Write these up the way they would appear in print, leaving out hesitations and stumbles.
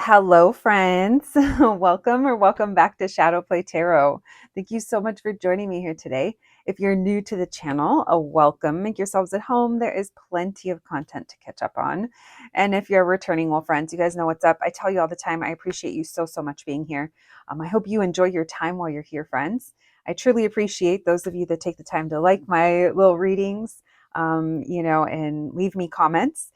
Hello, friends. Welcome back to Shadow Play Tarot. Thank you so much for joining me here today. If you're new to the channel, a welcome. Make yourselves at home. There is plenty of content to catch up on. And if you're returning, well, friends, you guys know what's up. I tell you all the time, I appreciate you so much being here. I hope you enjoy your time while you're here, friends. I truly appreciate those of you that take the time to like my little readings, and leave me comments.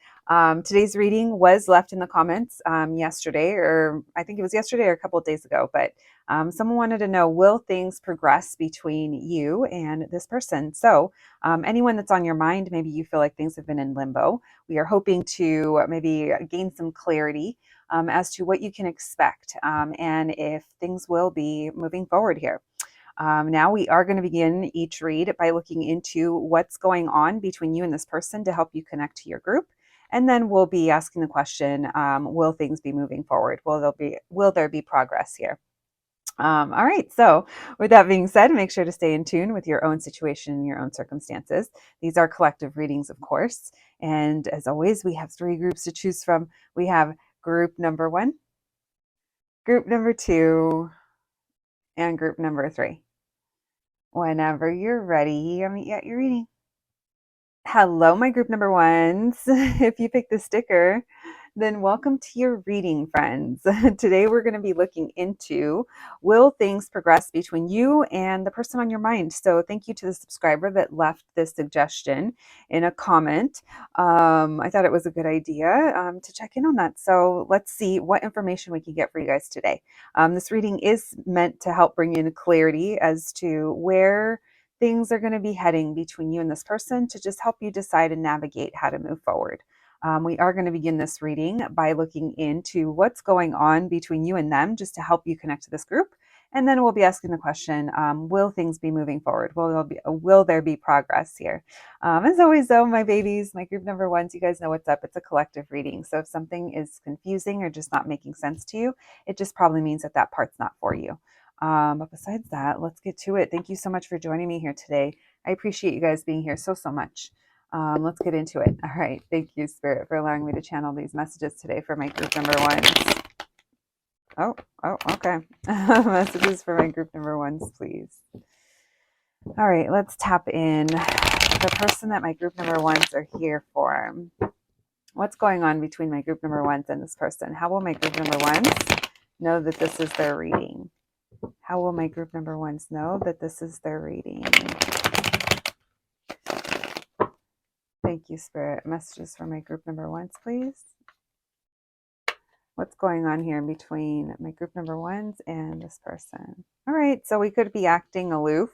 Today's reading was left in the comments yesterday, or I think it was yesterday or a couple of days ago, but someone wanted to know, will things progress between you and this person? So anyone that's on your mind, maybe you feel like things have been in limbo. We are hoping to maybe gain some clarity as to what you can expect and if things will be moving forward here. Now we are going to begin each read by looking into what's going on between you and this person to help you connect to your group. And then we'll be asking the question, will things be moving forward? Will there be progress here? All right. So with that being said, make sure to stay in tune with your own situation and your own circumstances. These are collective readings, of course. And as always, we have three groups to choose from. We have group number one, group number two, and group number three. Whenever you're ready, I'll meet you at your reading. Hello, my group number ones. If you picked the sticker, then welcome to your reading, friends. Today we're going to be looking into, will things progress between you and the person on your mind? So thank you to the subscriber that left this suggestion in a comment. I thought it was a good idea to check in on that. So let's see what information we can get for you guys today. This reading is meant to help bring in clarity as to where things are going to be heading between you and this person to just help you decide and navigate how to move forward. We are going to begin this reading by looking into what's going on between you and them just to help you connect to this group. And then we'll be asking the question, will things be moving forward? Will there be progress here? As always, though, my babies, my group number ones, you guys know what's up. It's a collective reading. So if something is confusing or just not making sense to you, it just probably means that that part's not for you. But besides that, let's get to it. Thank you so much for joining me here today. I appreciate you guys being here so much. Let's get into it. All right. Thank you, Spirit, for allowing me to channel these messages today for my group number ones. Oh, okay. Messages for my group number ones, please. All right, let's tap in the person that my group number ones are here for. What's going on between my group number ones and this person? How will my group number ones know that this is their reading? How will my group number ones know that this is their reading? Thank you, Spirit. Messages for my group number ones, please. What's going on here between my group number ones and this person? All right, so we could be acting aloof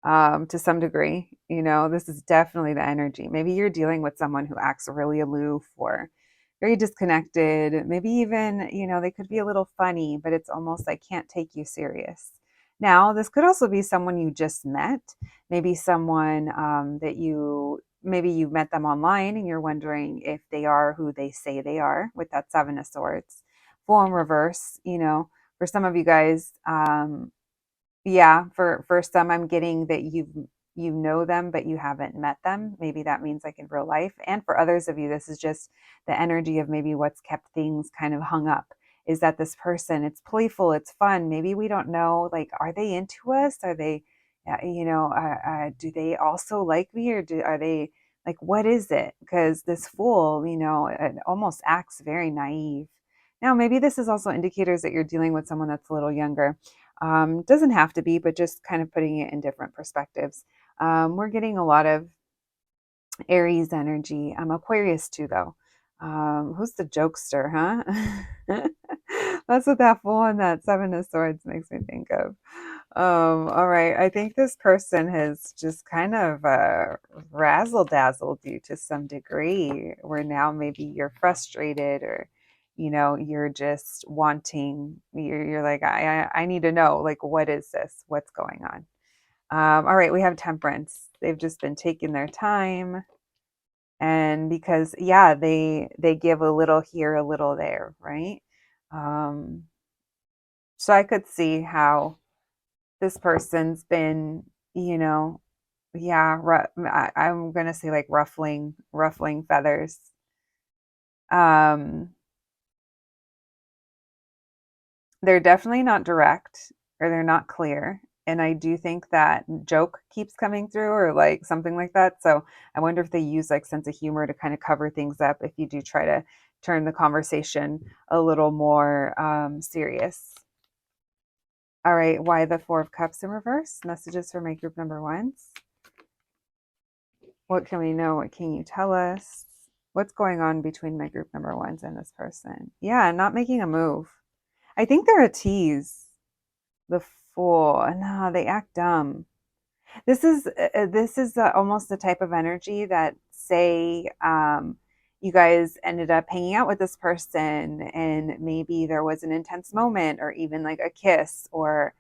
to some degree. You know, this is definitely the energy. Maybe you're dealing with someone who acts really aloof or very disconnected. Maybe even, they could be a little funny, but it's almost like can't take you serious. Now, this could also be someone you just met, maybe someone that maybe you met them online and you're wondering if they are who they say they are with that Seven of Swords. Full in reverse, for some of you guys, yeah, for some, I'm getting that you know them, but you haven't met them. Maybe that means like in real life. And for others of you, this is just the energy of maybe what's kept things kind of hung up. Is that this person, it's playful, it's fun. Maybe we don't know, like, are they into us? Are they, do they also like me, or are they like, what is it? Because this fool, it almost acts very naive. Now, maybe this is also indicators that you're dealing with someone that's a little younger. Doesn't have to be, but just kind of putting it in different perspectives. We're getting a lot of Aries energy. Aquarius too, though. Who's the jokester, huh? That's what that fool and that Seven of Swords makes me think of. All right. I think this person has just kind of razzle dazzled you to some degree, where now maybe you're frustrated, or you're just wanting, you're like, I need to know, like, what is this? What's going on? All right, we have Temperance. They've just been taking their time. And because, yeah, they give a little here, a little there, right? So I could see how this person's been, yeah, I'm going to say like ruffling feathers. They're definitely not direct, or they're not clear. And I do think that joke keeps coming through, or like something like that. So I wonder if they use like sense of humor to kind of cover things up if you do try to turn the conversation a little more serious. All right, why the Four of Cups in reverse? Messages for my group number ones. What can we know? What can you tell us? What's going on between my group number ones and this person? Yeah, not making a move. I think they're a tease. The Fool. No, they act dumb. This is almost the type of energy that, say, you guys ended up hanging out with this person, and maybe there was an intense moment, or even like a kiss, or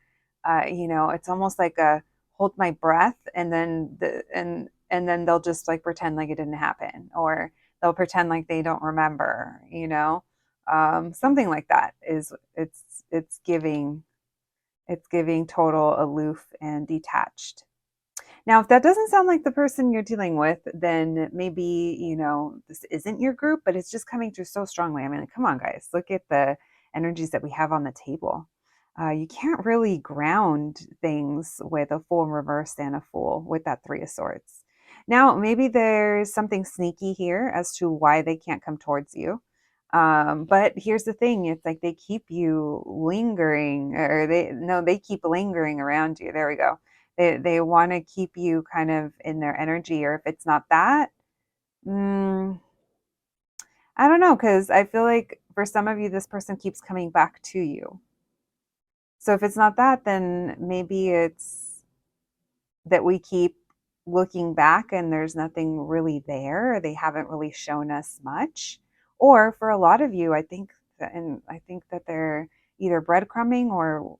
it's almost like a hold my breath, and then and then they'll just like pretend like it didn't happen, or they'll pretend like they don't remember. Something like that is it's giving total aloof and detached. Now, if that doesn't sound like the person you're dealing with, then maybe, this isn't your group, but it's just coming through so strongly. I mean, come on, guys, look at the energies that we have on the table. You can't really ground things with a Fool in reverse and a Fool with that Three of Swords. Now, maybe there's something sneaky here as to why they can't come towards you. But here's the thing, it's like they keep you lingering, or they keep lingering around you. There we go. They want to keep you kind of in their energy, or if it's not that, mm, I don't know, because I feel like for some of you, this person keeps coming back to you. So if it's not that, then maybe it's that we keep looking back and there's nothing really there, or they haven't really shown us much. Or for a lot of you, I think that they're either breadcrumbing,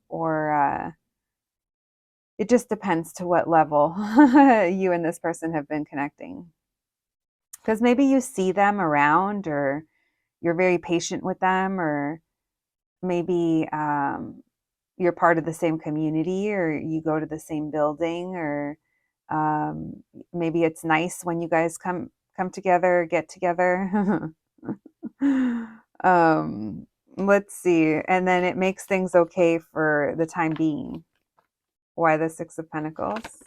or it just depends to what level you and this person have been connecting. Because maybe you see them around, or you're very patient with them, or maybe you're part of the same community, or you go to the same building, or maybe it's nice when you guys come together, get together. um, let's see, and then it makes things okay for the time being. Why the Six of Pentacles?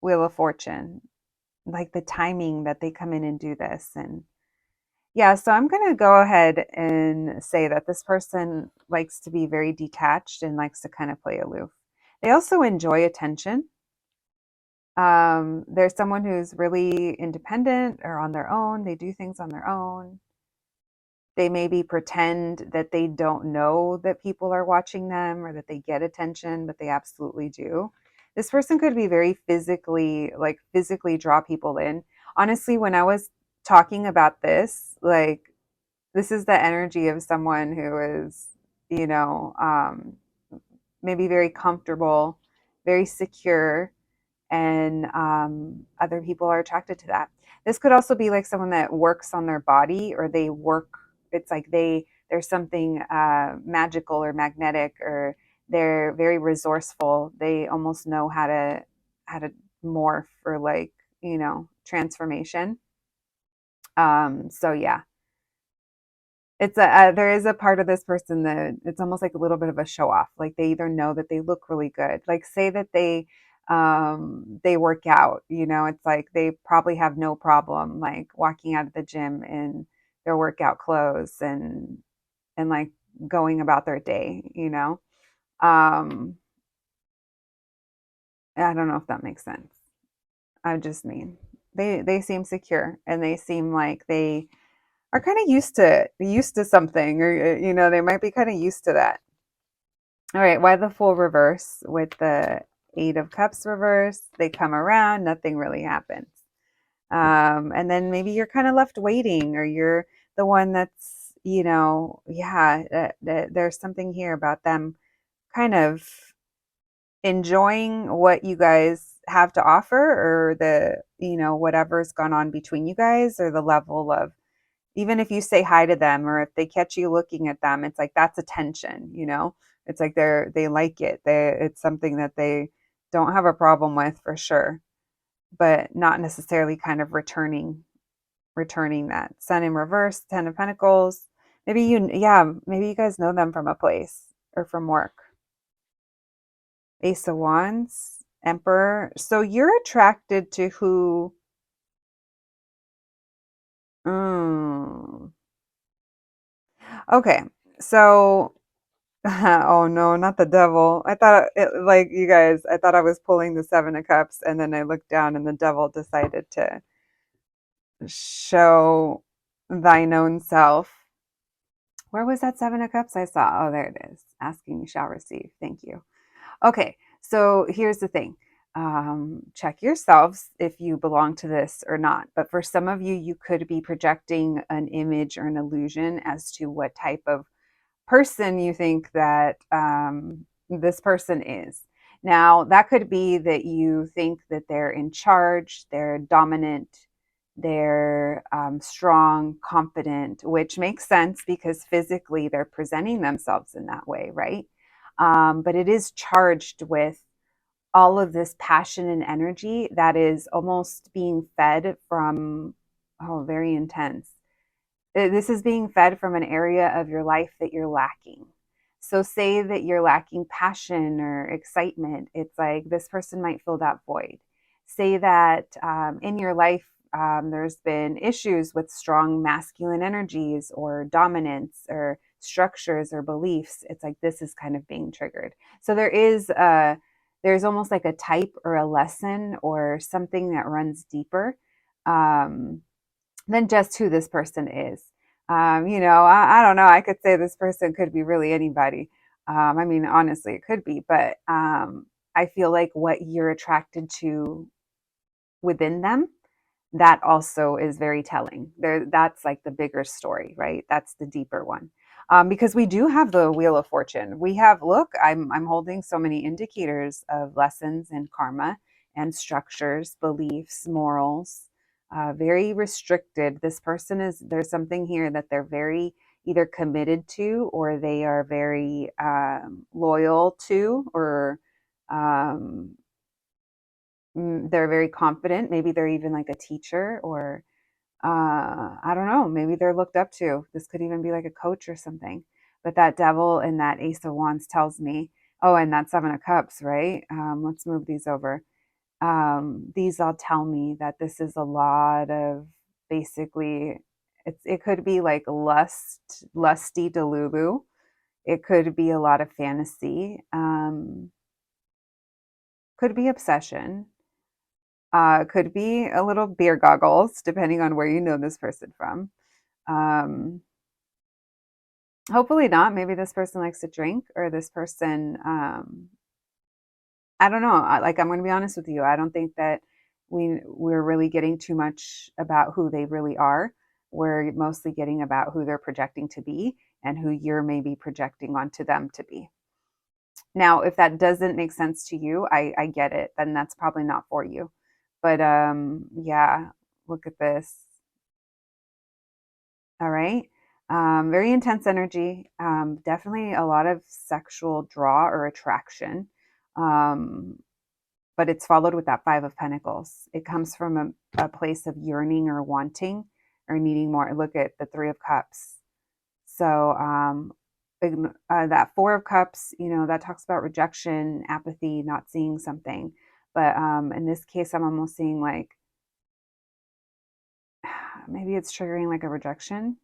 Wheel of Fortune, like the timing that they come in and do this. And yeah, so I'm going to go ahead and say that this person likes to be very detached and likes to kind of play aloof. They also enjoy attention. There's someone who's really independent or on their own. They do things on their own. They maybe pretend that they don't know that people are watching them, or that they get attention, but they absolutely do. This person could be very physically draw people in. Honestly, when I was talking about this, like, this is the energy of someone who is, you know, um, maybe very comfortable, very secure, and other people are attracted to that. This could also be like someone that works on their body, or they work. It's like there's something magical or magnetic, or they're very resourceful. They almost know how to morph, or like, transformation. So yeah, there is a part of this person that it's almost like a little bit of a show off. Like, they either know that they look really good, like say that they work out, it's like they probably have no problem like walking out of the gym in their workout clothes, and like going about their day. um I don't know if that makes sense. I just mean, they seem secure, and they seem like they are kind of used to something, or they might be kind of used to that. All right, why the Fool reverse with the Eight of Cups reverse? They come around, nothing really happens. And then maybe you're kind of left waiting, or you're the one that's, yeah, there's something here about them kind of enjoying what you guys have to offer, or whatever's gone on between you guys, or the level of, even if you say hi to them, or if they catch you looking at them, it's like that's attention. It's like they like it. It's something that they don't have a problem with, for sure, but not necessarily kind of returning that. Sun in reverse, Ten of Pentacles. maybe you guys know them from a place or from work. Ace of Wands, Emperor. So you're attracted to who? Mm. Okay. So, oh no, not the devil. I thought like you guys, I thought I was pulling the Seven of Cups, and then I looked down, and the devil decided to show thine own self. Where was that Seven of Cups I saw? Oh, there it is. Asking you shall receive. Thank you. Okay, so here's the thing. Check yourselves if you belong to this or not. But for some of you, you could be projecting an image or an illusion as to what type of person you think that this person is. Now, that could be that you think that they're in charge, they're dominant, they're strong, confident, which makes sense because physically they're presenting themselves in that way, right? But it is charged with all of this passion and energy that is almost being fed from, oh, very intense. This is being fed from an area of your life that you're lacking. So, say that you're lacking passion or excitement, it's like this person might fill that void. Say that in your life, there's been issues with strong masculine energies or dominance or structures or beliefs. It's like this is kind of being triggered. So, there's almost like a type or a lesson or something that runs deeper. Than just who this person is. I don't know. I could say this person could be really anybody. I mean, honestly, it could be, but I feel like what you're attracted to within them, that also is very telling. That's like the bigger story, right? That's the deeper one. Because we do have the Wheel of Fortune. We have, look, I'm holding so many indicators of lessons and karma and structures, beliefs, morals. Very restricted. This person is, there's something here that they're very either committed to or they are very loyal to, or um, they're very confident. Maybe they're even like a teacher, or I don't know, maybe they're looked up to. This could even be like a coach or something. But that devil and that Ace of Wands tells me, oh, and that Seven of Cups, right? Let's move these over. These all tell me that this is a lot of, basically, it could be like lusty delulu. It could be a lot of fantasy. Could be obsession. Could be a little beer goggles, depending on where you know this person from. Um, Hopefully not. Maybe this person likes to drink, or this person, I don't know. Like, I'm going to be honest with you. I don't think that we're really getting too much about who they really are. We're mostly getting about who they're projecting to be and who you're maybe projecting onto them to be. Now, if that doesn't make sense to you, I get it. Then that's probably not for you. But yeah, look at this. All right. Very intense energy. Definitely a lot of sexual draw or attraction. Um, but it's followed with that Five of Pentacles. It comes from a place of yearning or wanting or needing more. Look at the Three of Cups. So that Four of Cups, that talks about rejection, apathy, not seeing something. But in this case, I'm almost seeing like maybe it's triggering like a rejection.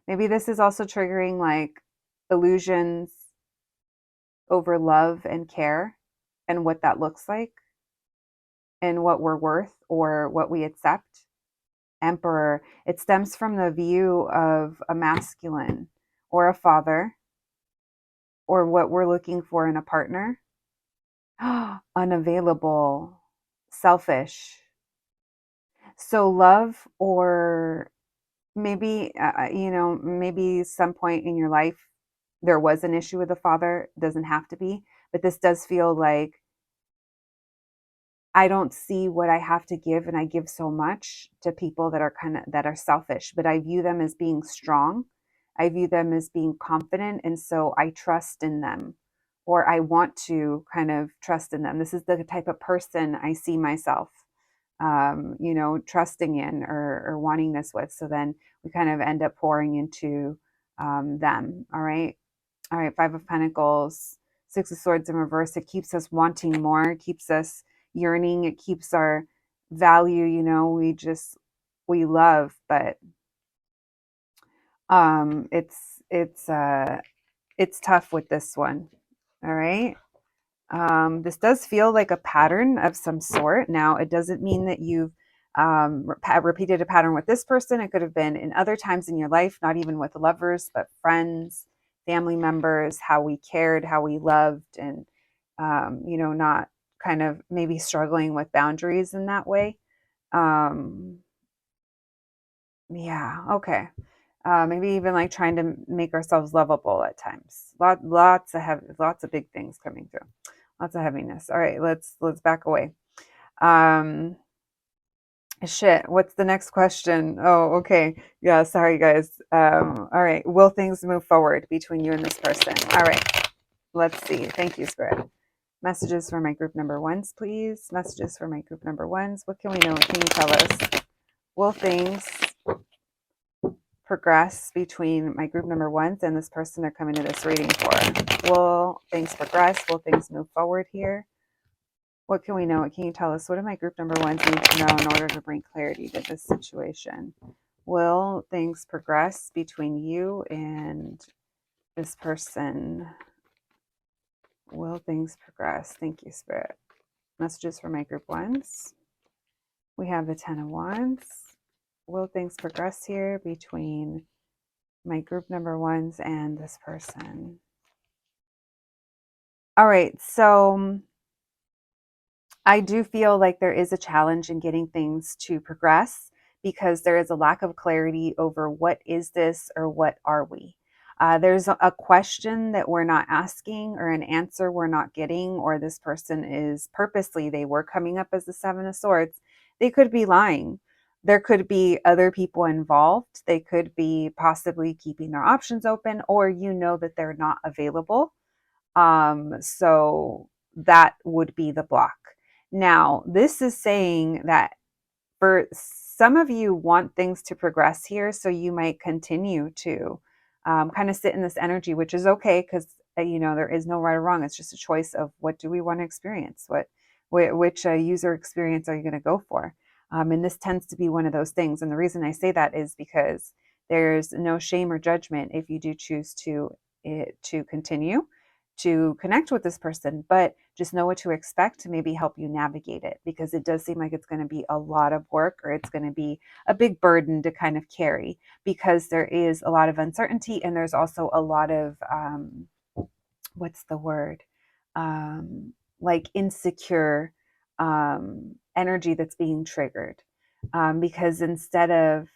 Maybe this is also triggering like illusions over love and care and what that looks like and what we're worth or what we accept. Emperor, it stems from the view of a masculine or a father or what we're looking for in a partner. Unavailable, selfish. So love, or maybe maybe some point in your life there was an issue with the father. It doesn't have to be, but this does feel like I don't see what I have to give, and I give so much to people that are that are selfish, but I view them as being strong. I view them as being confident, and so I trust in them, or I want to kind of trust in them. This is the type of person I see myself trusting in, or wanting this with. So then we kind of end up pouring into them. All right. All right. Five of Pentacles, Six of Swords in reverse. It keeps us wanting more. It keeps us yearning. It keeps our value. You know, we love, but it's tough with this one. All right. This does feel like a pattern of some sort. Now, it doesn't mean that you've repeated a pattern with this person. It could have been in other times in your life, not even with lovers, but friends, family members, how we cared, how we loved, and, you know, not kind of maybe struggling with boundaries in that way. Yeah, okay. Maybe even like trying to make ourselves lovable at times. Lots of big things coming through. Lots of heaviness. All right, let's back away. Shit. What's the next question? Oh, okay. Yeah, sorry guys. All right. Will things move forward between you and this person? All right. Let's see. Thank you, Spirit. Messages for my group number ones, please. Messages for my group number ones. What can we know? What can you tell us? Will things progress between my group number ones and this person they're coming to this reading for? Will things progress? Will things move forward here? What can we know? What can you tell us? What do my group number ones need to know in order to bring clarity to this situation? Will things progress between you and this person? Will things progress? Thank you, Spirit. Messages for my group ones. We have the Ten of Wands. Will things progress here between my group number ones and this person? All right, so I do feel like there is a challenge in getting things to progress because there is a lack of clarity over what is this or what are we. There's a question that we're not asking or an answer we're not getting, or this person is purposely, they were coming up as the Seven of Swords. They could be lying. There could be other people involved. They could be possibly keeping their options open, or you know that they're not available. So that would be the block. Now, this is saying that for some of you want things to progress here, so you might continue to kind of sit in this energy, which is okay because you know there is no right or wrong. It's just a choice of what do we want to experience, which user experience are you going to go for, and this tends to be one of those things. And the reason I say that is because there's no shame or judgment if you do choose to continue to connect with this person, but just know what to expect to maybe help you navigate it, because it does seem like it's going to be a lot of work, or it's going to be a big burden to kind of carry, because there is a lot of uncertainty and there's also a lot of what's the word, like insecure energy that's being triggered, because instead of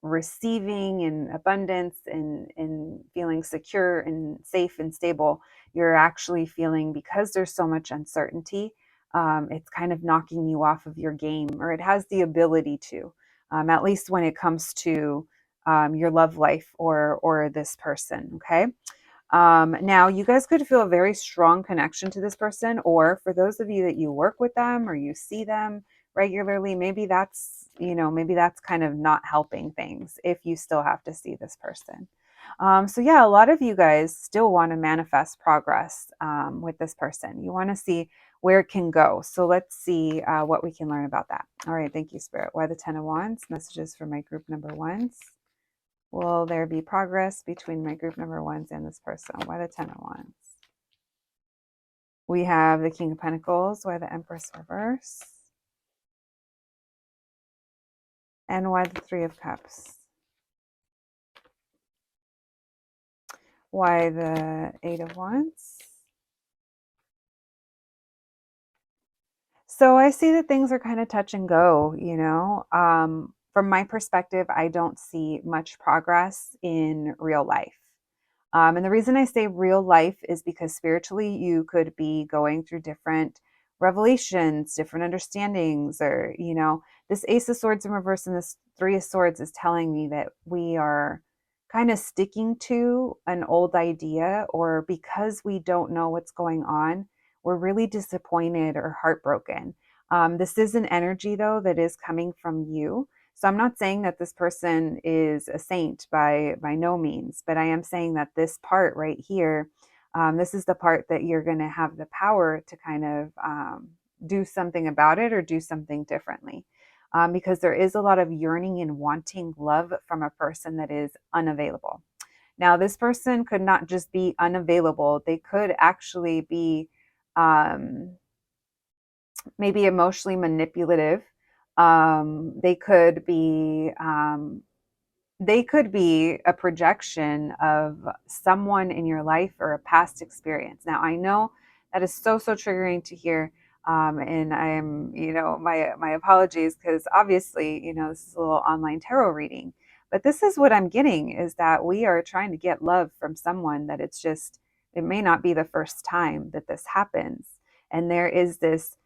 receiving in abundance and feeling secure and safe and stable, you're actually feeling, because there's so much uncertainty, it's kind of knocking you off of your game, or it has the ability to, at least when it comes to your love life or this person. Okay. Now, you guys could feel a very strong connection to this person, or for those of you that you work with them or you see them regularly, maybe that's, you know, maybe that's kind of not helping things if you still have to see this person. So yeah, a lot of you guys still want to manifest progress with this person. You want to see where it can go. So let's see what we can learn about that. All right, thank you, Spirit. Why the Ten of Wands? Messages for my group number ones. Will there be progress between my group number ones and this person? Why the Ten of Wands? We have the King of Pentacles. Why the Empress reverse? And why the Three of Cups? Why the Eight of Wands? So I see that things are kind of touch and go, you know. From my perspective, I don't see much progress in real life. And the reason I say real life is because spiritually, you could be going through different revelations, different understandings, or, you know, this Ace of Swords in reverse and this Three of Swords is telling me that we are kind of sticking to an old idea, or because we don't know what's going on, we're really disappointed or heartbroken. This is an energy, though, that is coming from you. So I'm not saying that this person is a saint by no means, but I am saying that this part right here, this is the part that you're going to have the power to kind of do something about it or do something differently. Because there is a lot of yearning and wanting love from a person that is unavailable. Now, this person could not just be unavailable, they could actually be um, maybe emotionally manipulative. They could be a projection of someone in your life or a past experience. Now, I know that is so triggering to hear. And I am, my apologies, because obviously, this is a little online tarot reading. But this is what I'm getting, is that we are trying to get love from someone that it may not be the first time that this happens. And there is this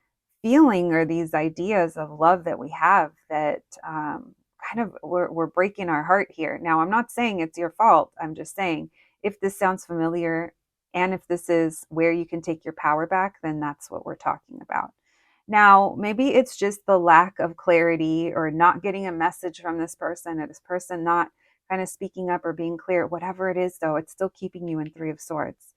feeling or these ideas of love that we have that kind of we're breaking our heart here. Now, I'm not saying it's your fault. I'm just saying, if this sounds familiar and if this is where you can take your power back, then that's what we're talking about. Now, maybe it's just the lack of clarity or not getting a message from this person, or this person not kind of speaking up or being clear. Whatever it is, though, it's still keeping you in Three of Swords,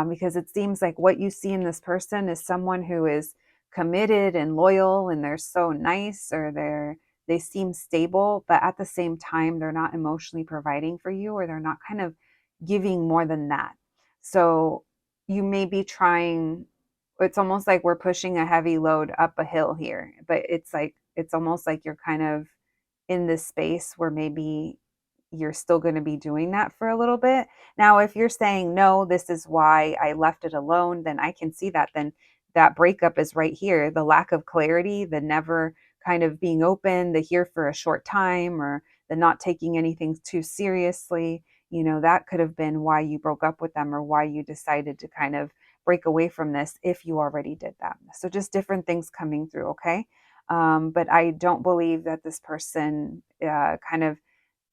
because it seems like what you see in this person is someone who is committed and loyal, and they're so nice, or they seem stable, but at the same time they're not emotionally providing for you, or they're not kind of giving more than that. So you may be trying, it's almost like we're pushing a heavy load up a hill here, but it's almost like you're kind of in this space where maybe you're still going to be doing that for a little bit. Now, if you're saying, no, this is why I left it alone, then I can see that. Then that breakup is right here. The lack of clarity, the never kind of being open, the here for a short time, or the not taking anything too seriously, that could have been why you broke up with them, or why you decided to kind of break away from this, if you already did that. So just different things coming through, okay? But I don't believe that this person kind of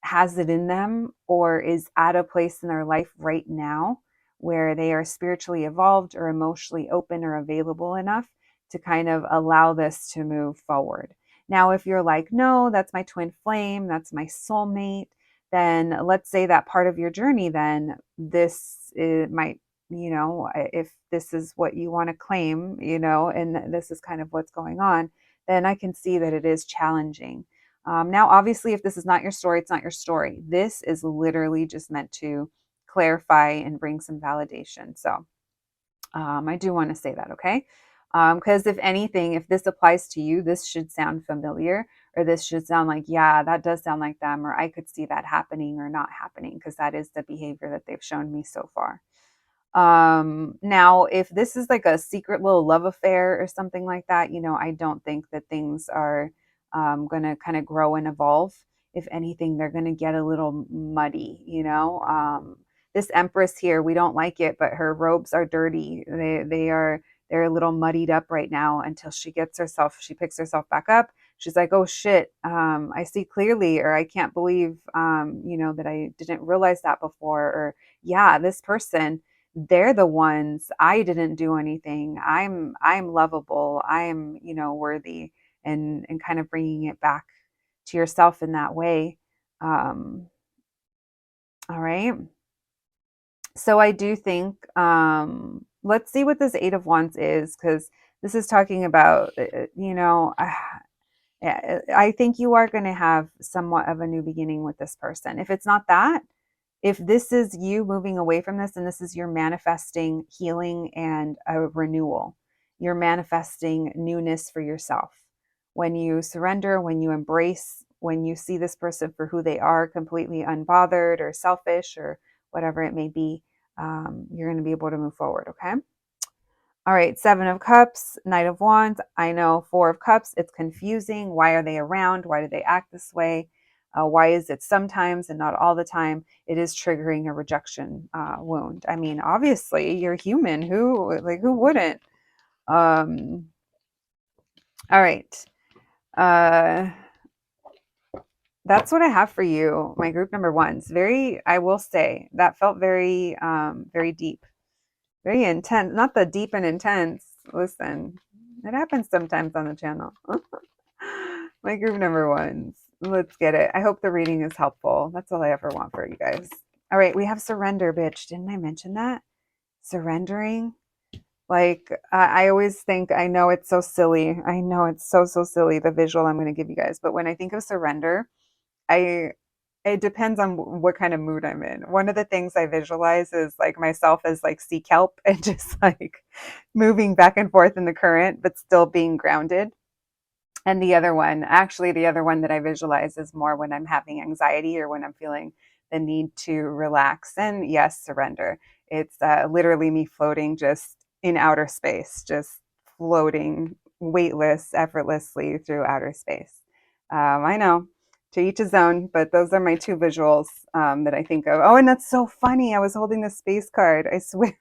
has it in them, or is at a place in their life right now where they are spiritually evolved or emotionally open or available enough to kind of allow this to move forward. Now, if you're like, no, that's my twin flame, that's my soulmate, then let's say that part of your journey, then might, if this is what you want to claim, and this is kind of what's going on, then I can see that it is challenging. Now, obviously, if this is not your story, it's not your story. This is literally just meant to clarify and bring some validation. So I do want to say that, okay? Because if anything, if this applies to you, this should sound familiar, or this should sound like, yeah, that does sound like them, or I could see that happening or not happening, because that is the behavior that they've shown me so far. Now, if this is like a secret little love affair or something like that, I don't think that things are going to kind of grow and evolve. If anything, they're going to get a little muddy. This Empress here, we don't like it, but her robes are dirty. They're a little muddied up right now, until she picks herself back up. She's like, oh shit, I see clearly, or I can't believe, that I didn't realize that before, or yeah, this person, they're the ones, I didn't do anything. I'm lovable. I'm, worthy, and kind of bringing it back to yourself in that way. All right. So I do think, let's see what this Eight of Wands is, because this is talking about, I think you are going to have somewhat of a new beginning with this person. If it's not that, if this is you moving away from this, and this is your manifesting healing and a renewal, you're manifesting newness for yourself. When you surrender, when you embrace, when you see this person for who they are, completely unbothered or selfish or whatever it may be, you're going to be able to move forward. Okay. All right, Seven of Cups, Knight of Wands. I know Four of Cups, it's confusing. Why are they around? Why do they act this way? Why is it sometimes and not all the time? It is triggering a rejection wound. I mean, obviously, you're human. Who wouldn't? All right. That's what I have for you, my group number ones. I will say, that felt very, very deep. Very intense, not the deep and intense. Listen, it happens sometimes on the channel. My group number ones. Let's get it. I hope the reading is helpful. That's all I ever want for you guys. All right, we have surrender, bitch. Didn't I mention that? Surrendering. Like, I always think, I know it's so silly. I know it's so, so silly, the visual I'm going to give you guys. But when I think of surrender, I it depends on what kind of mood I'm in. One of the things I visualize is like myself as like sea kelp and just like moving back and forth in the current, but still being grounded. And the other one, actually, the other one that I visualize is more when I'm having anxiety or when I'm feeling the need to relax and, yes, surrender. It's literally me floating just in outer space, just floating weightless, effortlessly through outer space. I know, to each his own, but those are my two visuals that I think of. Oh, and that's so funny. I was holding the space card. I swear.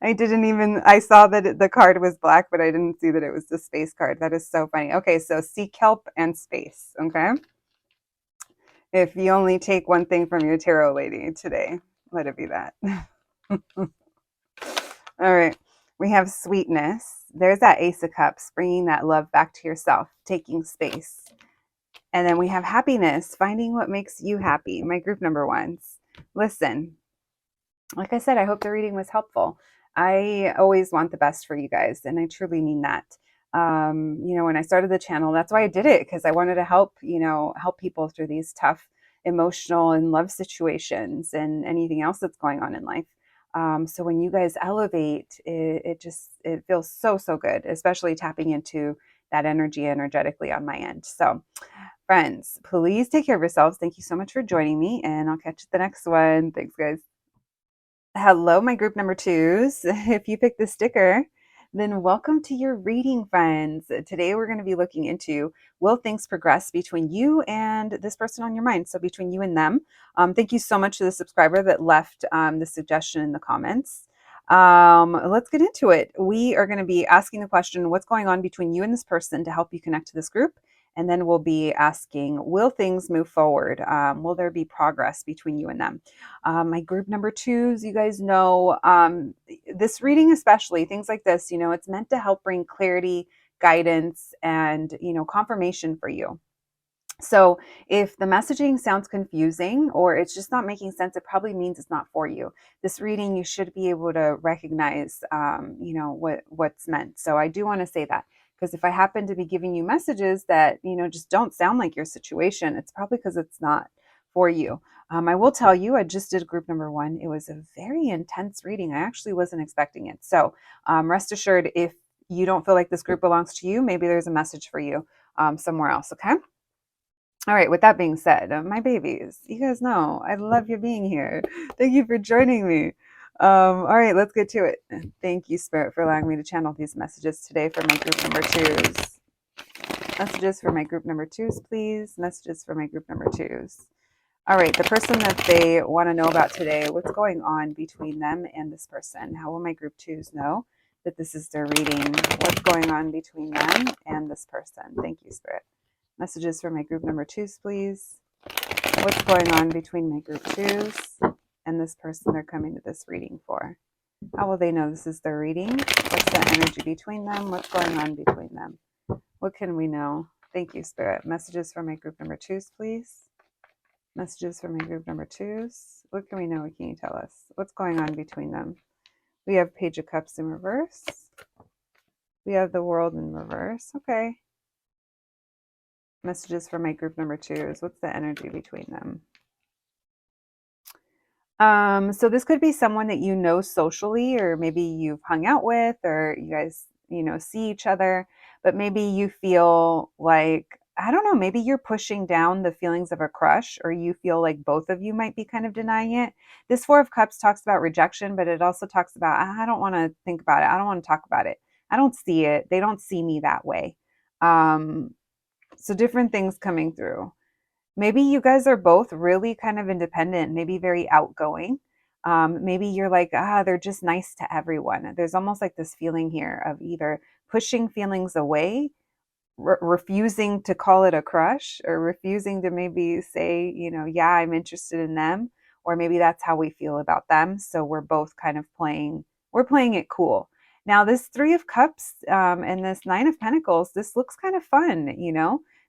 I didn't even, I saw that the card was black, but I didn't see that it was the space card. That is so funny. Okay, so sea kelp and space. Okay. If you only take one thing from your tarot lady today, let it be that. All right. We have sweetness. There's that Ace of Cups, bringing that love back to yourself, taking space. And then we have happiness, finding what makes you happy. My group number ones. Listen, like I said, I hope the reading was helpful. I always want the best for you guys, and I truly mean that. When I started the channel, that's why I did it, because I wanted to help, help people through these tough emotional and love situations and anything else that's going on in life. So when you guys elevate, it feels so, so good, especially tapping into that energy energetically on my end. So friends, please take care of yourselves. Thank you so much for joining me, and I'll catch you at the next one. Thanks, guys. Hello, my group number twos. If you picked the sticker, then welcome to your reading, friends. Today we're going to be looking into, will things progress between you and this person on your mind? So between you and them. Thank you so much to the subscriber that left the suggestion in the comments. Let's get into it. We are going to be asking the question, what's going on between you and this person to help you connect to this group? And then we'll be asking, will things move forward? Will there be progress between you and them? My group number twos, you guys know, this reading, especially things like this, it's meant to help bring clarity, guidance, and, confirmation for you. So if the messaging sounds confusing or it's just not making sense, it probably means it's not for you. This reading, you should be able to recognize, what's meant. So I do want to say that, because if I happen to be giving you messages that, just don't sound like your situation, it's probably because it's not for you. I will tell you, I just did group number one. It was a very intense reading. I actually wasn't expecting it. So rest assured, if you don't feel like this group belongs to you, maybe there's a message for you somewhere else. Okay. All right, with that being said, my babies, you guys know I love you being here. Thank you for joining me. All right, let's get to it. Thank you, Spirit, for allowing me to channel these messages today for my group number twos. Messages for my group number twos, please. Messages for my group number twos. All right, the person that they want to know about today, what's going on between them and this person? How will my group twos know that this is their reading? What's going on between them and this person? Thank you, Spirit. Messages for my group number twos, please. What's going on between my group twos and this person they're coming to this reading for? How will they know this is their reading? What's the energy between them? What's going on between them? What can we know? Thank you, Spirit. Messages for my group number twos, please. Messages for my group number twos. What can we know? What can you tell us? What's going on between them? We have Page of Cups in reverse. We have the World in reverse. Okay. Messages for my group number twos. What's the energy between them? So this could be someone that you know socially, or maybe you've hung out with, or you guys, see each other, but maybe you feel like, I don't know, maybe you're pushing down the feelings of a crush, or you feel like both of you might be kind of denying it. This Four of Cups talks about rejection, but it also talks about, I don't want to think about it. I don't want to talk about it. I don't see it. They don't see me that way. So different things coming through. Maybe you guys are both really kind of independent, maybe very outgoing. Maybe you're like, they're just nice to everyone. There's almost like this feeling here of either pushing feelings away, refusing to call it a crush, or refusing to maybe say, yeah, I'm interested in them, or maybe that's how we feel about them. So we're both kind of we're playing it cool. Now, this Three of Cups and this Nine of Pentacles, this looks kind of fun,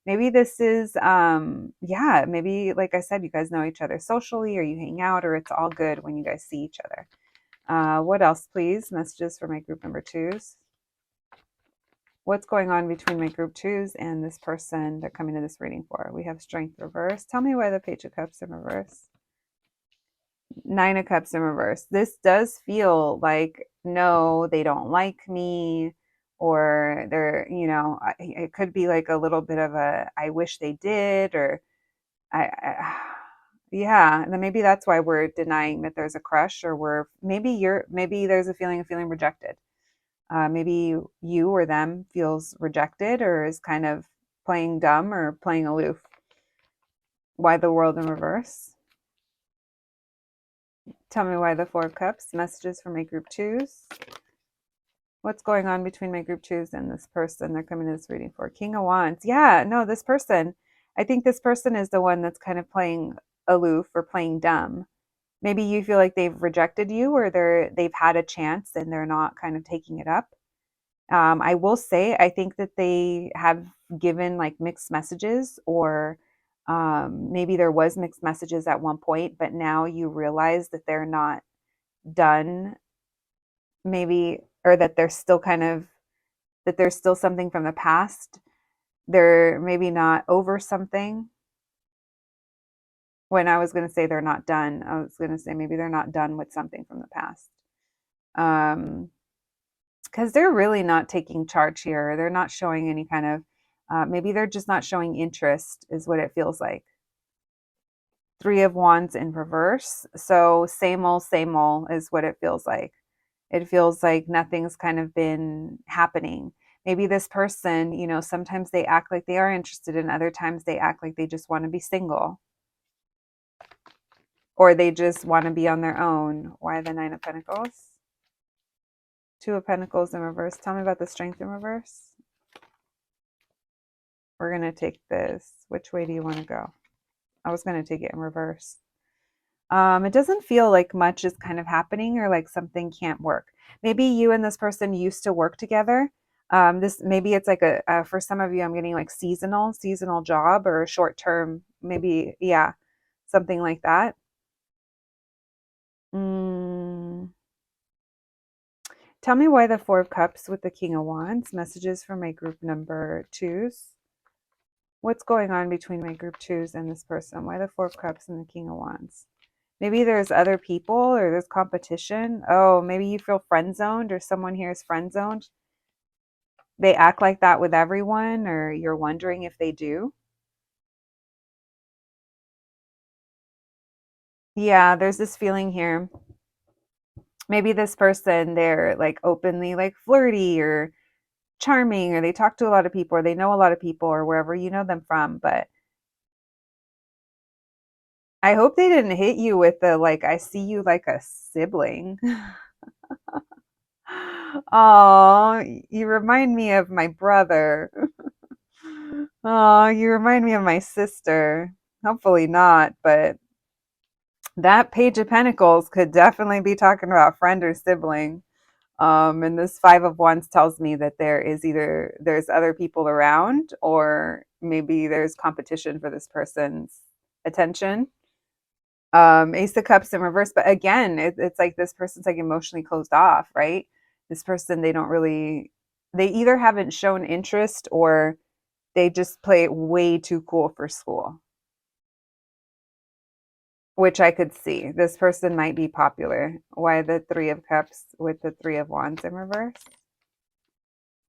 Maybe this is, yeah, maybe, like I said, you guys know each other socially, or you hang out, or it's all good when you guys see each other. What else, please? Messages for my group number twos. What's going on between my group twos and this person they're coming to this reading for? We have strength reverse. Tell me why the Page of Cups in reverse. Nine of Cups in reverse. This does feel like, no, they don't like me, or they're, it could be like a little bit of a, I wish they did, or yeah, and then maybe that's why we're denying that there's a crush, or maybe there's a feeling of feeling rejected. Maybe you or them feels rejected, or is kind of playing dumb or playing aloof. Why the World in reverse? Tell me why the Four of Cups. Messages for my group twos. What's going on between my group twos and this person they're coming to this reading for? King of Wands. Yeah, no, this person. I think this person is the one that's kind of playing aloof or playing dumb. Maybe you feel like they've rejected you, or they've had a chance and they're not kind of taking it up. I will say, I think that they have given like mixed messages, or maybe there was mixed messages at one point, but now you realize that they're not done, maybe, or that they're still that there's still something from the past. They're maybe not over something. When I was going to say they're not done, I was going to say maybe they're not done with something from the past. Because they're really not taking charge here. They're not showing any kind of, maybe they're just not showing interest, is what it feels like. Three of Wands in reverse. So same old is what it feels like. It feels like nothing's kind of been happening. Maybe this person, sometimes they act like they are interested, and other times they act like they just want to be single, or they just want to be on their own. Why the Nine of Pentacles? Two of Pentacles in reverse. Tell me about the Strength in reverse. We're going to take this. Which way do you want to go? I was going to take it in reverse. It doesn't feel like much is kind of happening, or like something can't work. Maybe you and this person used to work together. Maybe it's like for some of you, I'm getting like seasonal job, or short term, maybe, yeah, something like that. Tell me why the Four of Cups with the King of Wands. Messages for my group number twos. What's going on between my group twos and this person? Why the Four of Cups and the King of Wands? Maybe there's other people, or there's competition. Oh, maybe you feel friend zoned, or someone here is friend zoned. They act like that with everyone, or you're wondering if they do. Yeah, there's this feeling here. Maybe this person, they're like openly like flirty or charming, or they talk to a lot of people, or they know a lot of people, or wherever you know them from. But I hope they didn't hit you with the, like, I see you like a sibling. Oh, you remind me of my brother. Oh, you remind me of my sister. Hopefully not, but that Page of Pentacles could definitely be talking about friend or sibling. And this Five of Wands tells me that there's other people around, or maybe there's competition for this person's attention. Ace of Cups in reverse, but again, it's like this person's like emotionally closed off, right? This person, they either haven't shown interest, or they just play it way too cool for school, which I could see. This person might be popular. Why the Three of Cups with the Three of Wands in reverse?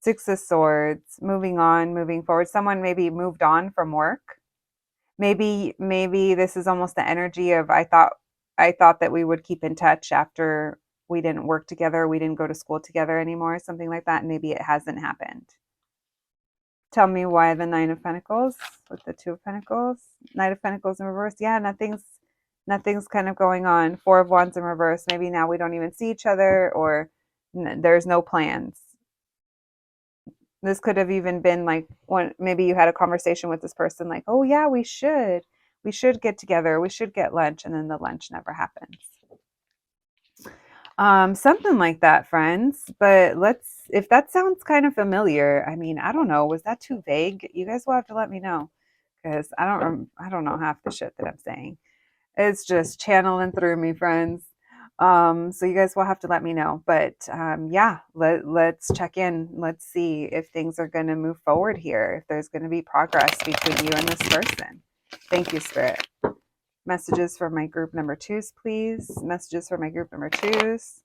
Six of Swords, moving on, moving forward. Someone maybe moved on from work. Maybe this is almost the energy of, I thought that we would keep in touch after we didn't work together, we didn't go to school together anymore, something like that. Maybe it hasn't happened. Tell me why the Nine of Pentacles with the Two of Pentacles. Knight of Pentacles in reverse. Yeah, nothing's kind of going on. Four of Wands in reverse. Maybe now we don't even see each other, or there's no plans. This could have even been like, when maybe you had a conversation with this person like, oh yeah, we should get together, we should get lunch, and then the lunch never happens. Something like that, friends. But if that sounds kind of familiar, I mean, I don't know. Was that too vague? You guys will have to let me know because I don't know half the shit that I'm saying. It's just channeling through me, friends. So you guys will have to let me know. But yeah, let's check in. Let's see if things are going to move forward here, if there's going to be progress between you and this person. Thank you, Spirit. Messages for my group number twos, please. Messages for my group number twos.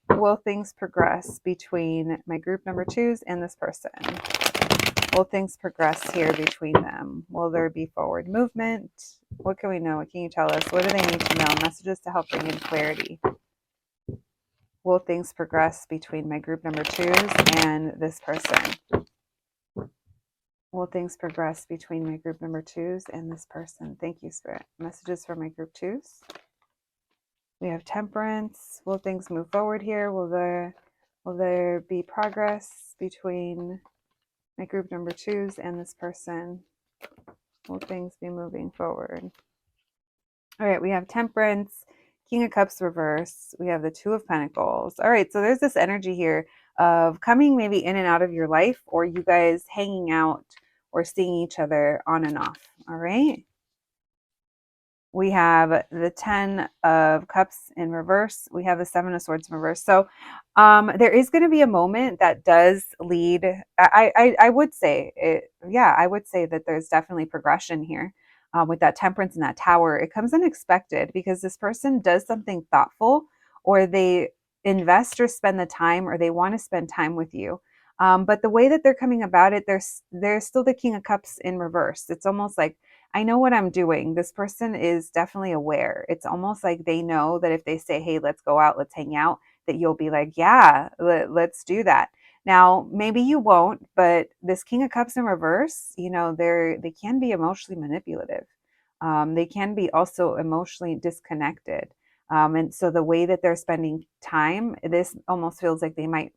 Will things progress between my group number twos and this person? Will things progress here between them? Will there be forward movement? What can we know? What can you tell us? What do they need to know? Messages to help bring in clarity. Will things progress between my group number twos and this person? Will things progress between my group number twos and this person? Thank you, Spirit. Messages for my group twos. We have temperance. Will things move forward here? Will there be progress between my group number twos and this person? Will things be moving forward? All right, we have temperance, King of Cups reverse. We have the Two of Pentacles. All right, so there's this energy here of coming maybe in and out of your life, or you guys hanging out or seeing each other on and off. All right. We have the 10 of Cups in reverse. We have the 7 of Swords in reverse. So there is going to be a moment that does lead. I would say it. Yeah, I would say that there's definitely progression here with that Temperance and that Tower. It comes unexpected because this person does something thoughtful, or they invest or spend the time, or they want to spend time with you. But the way that they're coming about it, there's still the King of Cups in reverse. It's almost like, I know what I'm doing. This person is definitely aware. It's almost like they know that if they say, hey, let's go out, let's hang out, that you'll be like, yeah, let's do that. Now, maybe you won't, but this King of Cups in reverse, they can be emotionally manipulative. They can be also emotionally disconnected. And so the way that they're spending time, this almost feels like they might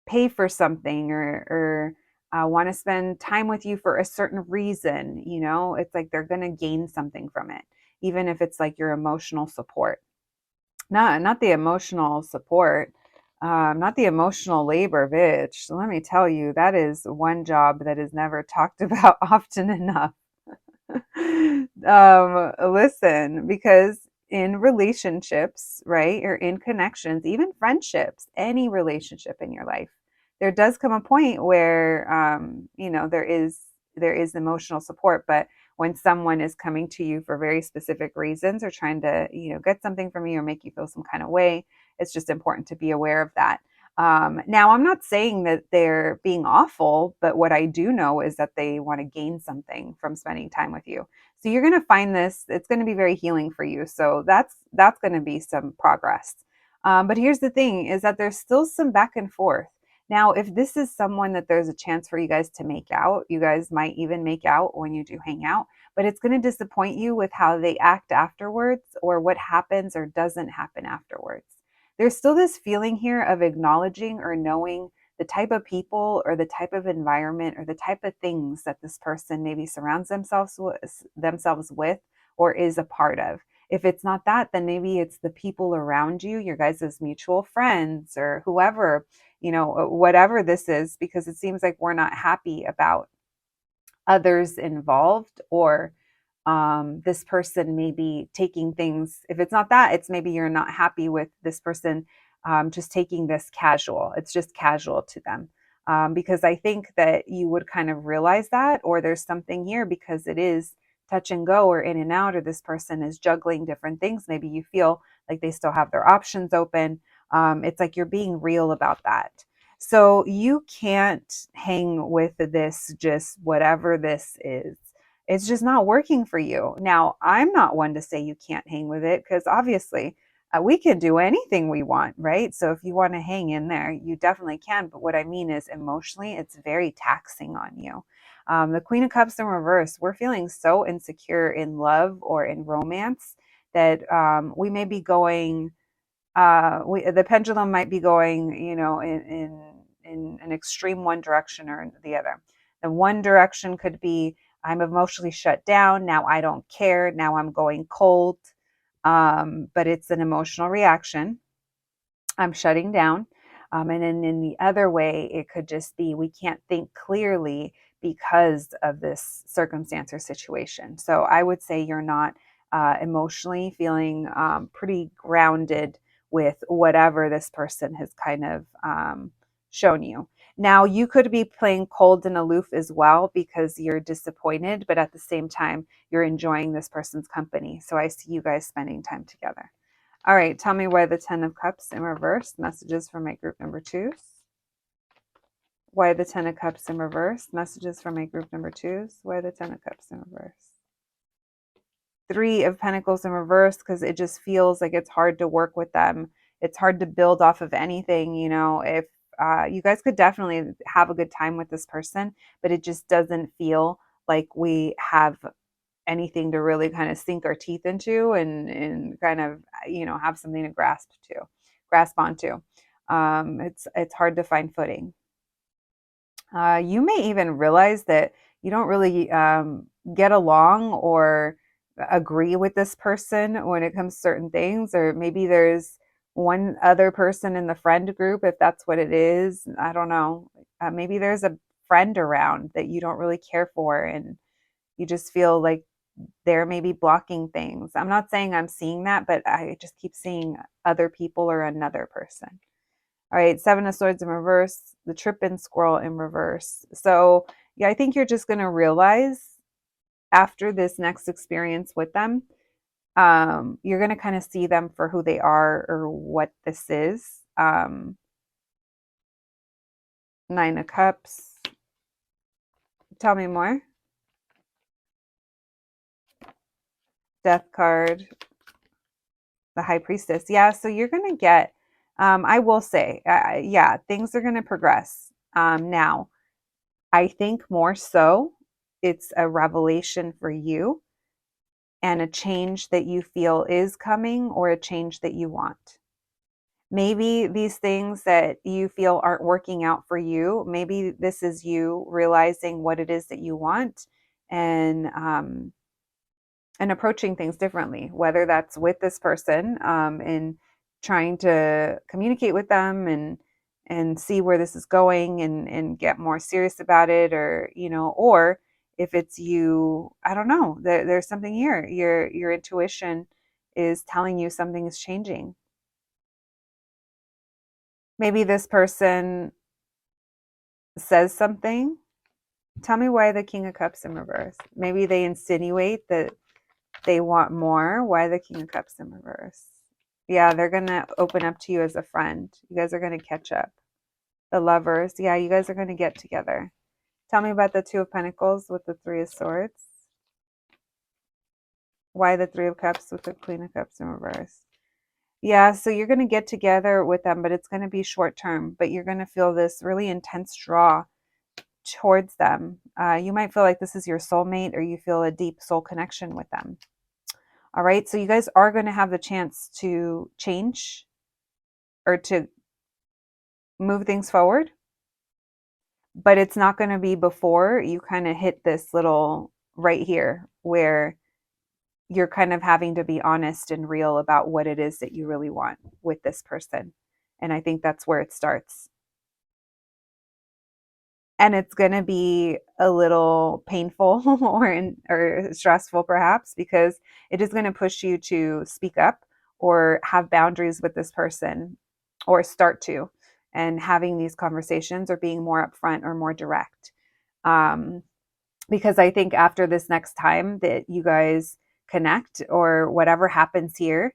pay for something, or want to spend time with you for a certain reason. It's like they're going to gain something from it, even if it's like your emotional support. Not the emotional support, not the emotional labor, bitch. Let me tell you, that is one job that is never talked about often enough. Listen, because in relationships, right, or in connections, even friendships, any relationship in your life, there does come a point where there is emotional support. But when someone is coming to you for very specific reasons, or trying to get something from you or make you feel some kind of way, it's just important to be aware of that. Now, I'm not saying that they're being awful, but what I do know is that they want to gain something from spending time with you. So you're going to find this, it's going to be very healing for you. So that's going to be some progress. But here's the thing, is that there's still some back and forth. Now, if this is someone that there's a chance for you guys to make out, you guys might even make out when you do hang out, but it's going to disappoint you with how they act afterwards, or what happens or doesn't happen afterwards. There's still this feeling here of acknowledging or knowing the type of people, or the type of environment, or the type of things that this person maybe surrounds themselves with, or is a part of. If it's not that, then maybe it's the people around you, your guys' mutual friends, or whoever, whatever this is, because it seems like we're not happy about others involved, or this person may be taking things. If it's not that, it's maybe you're not happy with this person just taking this casual. It's just casual to them. Because I think that you would kind of realize that, or there's something here, because it is touch and go, or in and out, or this person is juggling different things. Maybe you feel like they still have their options open. It's like you're being real about that. So you can't hang with this, just whatever this is. It's just not working for you. Now, I'm not one to say you can't hang with it, because obviously we can do anything we want, right? So if you want to hang in there, you definitely can. But what I mean is, emotionally, it's very taxing on you. The Queen of Cups in reverse, we're feeling so insecure in love or in romance that we may be going, the pendulum might be going, in an extreme one direction or the other. The one direction could be, I'm emotionally shut down. Now I don't care. Now I'm going cold. but it's an emotional reaction. I'm shutting down. And then in the other way, it could just be we can't think clearly because of this circumstance or situation. So I would say you're not emotionally feeling pretty grounded with whatever this person has kind of shown you. Now, you could be playing cold and aloof as well because you're disappointed, but at the same time, you're enjoying this person's company. So I see you guys spending time together. All right, tell me why the Ten of Cups in reverse. Messages for my group number twos. Why the Ten of Cups in reverse. Messages for my group number twos. Why the Ten of Cups in reverse. Three of Pentacles in reverse because it just feels like it's hard to work with them. It's hard to build off of anything. You know, if you guys could definitely have a good time with this person, but it just doesn't feel like we have anything to really kind of sink our teeth into and kind of, you know, have something to grasp onto. It's hard to find footing. You may even realize that you don't really get along or agree with this person when it comes to certain things, or maybe there's one other person in the friend group, if that's what it is. I don't know. Maybe there's a friend around that you don't really care for, and you just feel like they're maybe blocking things. I'm not saying I'm seeing that, but I just keep seeing other people or another person. All right, Seven of Swords in reverse, the Tripping Squirrel in reverse. So, yeah, I think you're just going to realize after this next experience with them, you're going to kind of see them for who they are or what this is. Nine of Cups. Tell me more. Death card. The High Priestess. Yeah, so you're going to get, I will say, yeah, things are going to progress. Now, I think more so it's a revelation for you and a change that you feel is coming or a change that you want. Maybe these things that you feel aren't working out for you, maybe this is you realizing what it is that you want and approaching things differently, whether that's with this person and trying to communicate with them and see where this is going and get more serious about it, or you know, or if it's you, I don't know, there's something here. Your intuition is telling you something is changing. Maybe this person says something. Tell me why the King of Cups in reverse. Maybe they insinuate that they want more. Why the King of Cups in reverse? Yeah, they're going to open up to you as a friend. You guys are going to catch up. The Lovers. Yeah, you guys are going to get together. Tell me about the Two of Pentacles with the Three of Swords. Why the Three of Cups with the Queen of Cups in reverse? Yeah, so you're going to get together with them, but it's going to be short term. But you're going to feel this really intense draw towards them. You might feel like this is your soulmate, or you feel a deep soul connection with them. All right, so you guys are going to have the chance to change or to move things forward, but it's not going to be before you kind of hit this little right here where you're kind of having to be honest and real about what it is that you really want with this person. And I think that's where it starts. And it's going to be a little painful or stressful perhaps, because it is going to push you to speak up or have boundaries with this person, or start to, and having these conversations or being more upfront or more direct. Because I think after this next time that you guys connect or whatever happens here,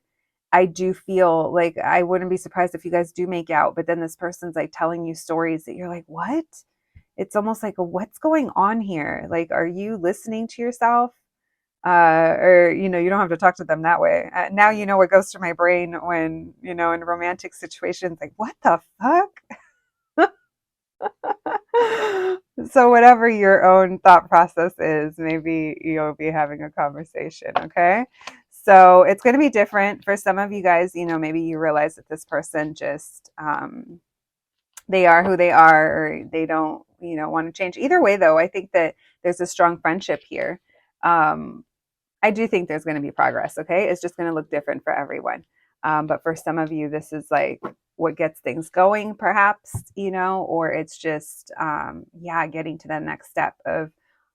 I do feel like I wouldn't be surprised if you guys do make out, but then this person's like telling you stories that you're like, what? It's almost like, what's going on here? Like, are you listening to yourself? Or, you know, you don't have to talk to them that way. Now, you know what goes through my brain when, you know, in romantic situations, like, what the fuck? So whatever your own thought process is, maybe you'll be having a conversation. Okay. So it's going to be different for some of you guys. You know, maybe you realize that this person just, they are who they are, or they don't, you know, want to change. Either way, though, I think that there's a strong friendship here. I do think there's going to be progress. Okay. It's just going to look different for everyone. But for some of you, this is like what gets things going, perhaps, or it's just, yeah, getting to that next step of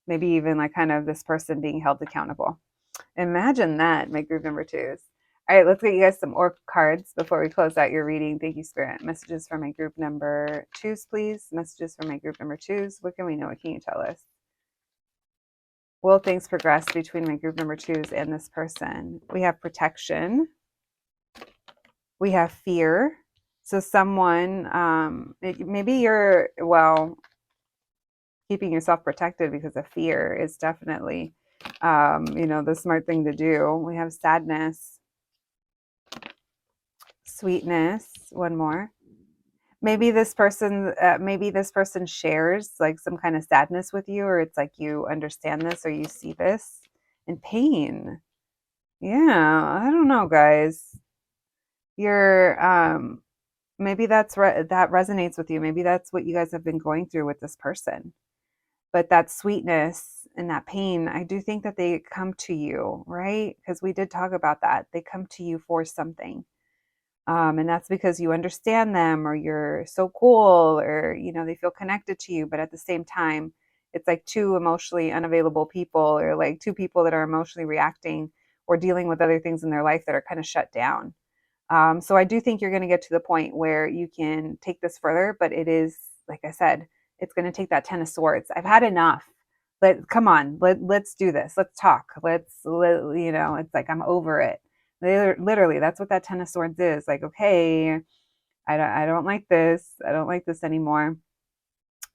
maybe even like kind of this person being held accountable. Imagine that, my group number twos. All right, let's get you guys some oracle cards before we close out your reading. Thank you, Spirit. Messages for my group number twos, please. Messages for my group number twos. What can we know? What can you tell us? Will things progress between my group number twos and this person? We have protection. We have fear. So someone, maybe you're, keeping yourself protected because of fear is definitely, the smart thing to do. We have sadness, sweetness. One more. Maybe this person shares like some kind of sadness with you, or it's like you understand this or you see this. And pain. Yeah, I don't know, guys. You're maybe that resonates with you. Maybe that's what you guys have been going through with this person. But that sweetness and that pain, I do think that they come to you, right? Because we did talk about that. They come to you for something. And that's because you understand them, or you're so cool, or they feel connected to you. But at the same time, it's like two emotionally unavailable people, or like two people that are emotionally reacting or dealing with other things in their life that are kind of shut down. So I do think you're going to get to the point where you can take this further, but it is, like I said, it's going to take that 10 of swords. I've had enough. Come on, let's do this. Let's talk. It's like, I'm over it. Literally, that's what that 10 of swords is. Like, okay, I don't like this. I don't like this anymore.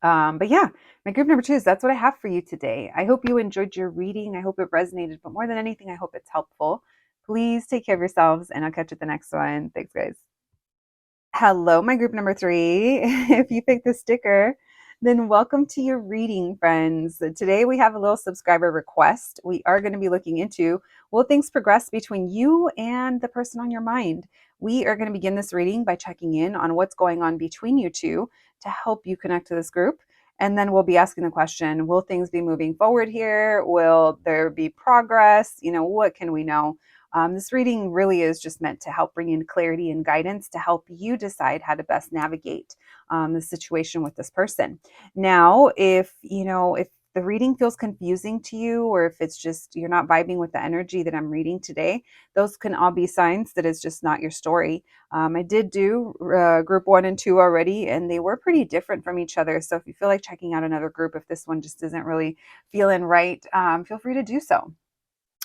But yeah, my group number twos, that's what I have for you today. I hope you enjoyed your reading. I hope it resonated, but more than anything, I hope it's helpful. Please take care of yourselves, and I'll catch you at the next one. Thanks, guys. Hello, my group number three. If you picked the sticker, then welcome to your reading, friends. Today we have a little subscriber request. We are going to be looking into, will things progress between you and the person on your mind? We are going to begin this reading by checking in on what's going on between you two to help you connect to this group. And then we'll be asking the question, will things be moving forward here? Will there be progress? What can we know? This reading really is just meant to help bring in clarity and guidance to help you decide how to best navigate the situation with this person. Now, if the reading feels confusing to you, or if it's just you're not vibing with the energy that I'm reading today, those can all be signs that it's just not your story. I did do group 1 and 2 already, and they were pretty different from each other. So if you feel like checking out another group, if this one just isn't really feeling right, feel free to do so.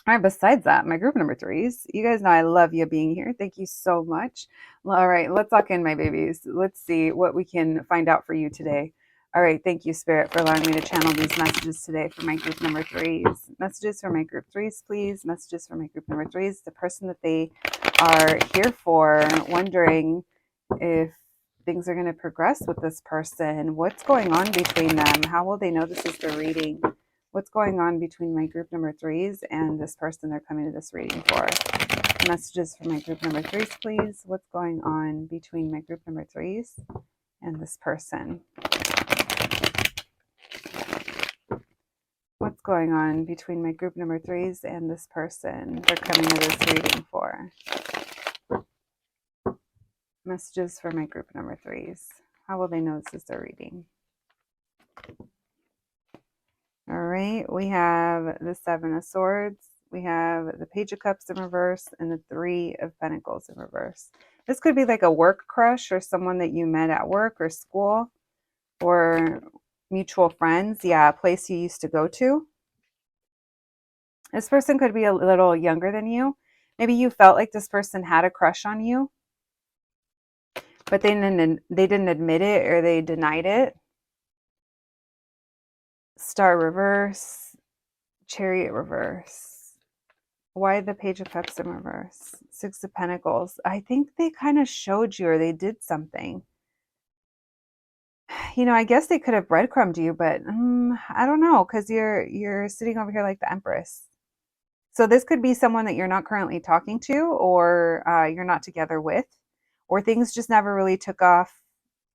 All right, besides that, my group number threes, you guys know I love you being here. Thank you so much. All right, let's lock in, my babies. Let's see what we can find out for you today. All right, thank you, Spirit, for allowing me to channel these messages today for my group number threes. Messages for my group threes, please. Messages for my group number threes. The person that they are here for, wondering if things are going to progress with this person. What's going on between them? How will they know this is the reading? What's going on between my group number threes and this person they're coming to this reading for? Messages for my group number threes, please. What's going on between my group number threes and this person? What's going on between my group number threes and this person they're coming to this reading for? Messages for my group number threes. How will they know this is their reading? All right, we have the 7 of Swords. We have the Page of Cups in reverse and the 3 of Pentacles in reverse. This could be like a work crush or someone that you met at work or school or mutual friends. Yeah, a place you used to go to. This person could be a little younger than you. Maybe you felt like this person had a crush on you, but they didn't admit it, or they denied it. Star reverse, Chariot reverse. Why the Page of Cups in reverse? 6 of Pentacles. I think they kind of showed you, or they did something. I guess they could have breadcrumbed you, but I don't know, because you're sitting over here like the Empress. So this could be someone that you're not currently talking to, or you're not together with, or things just never really took off.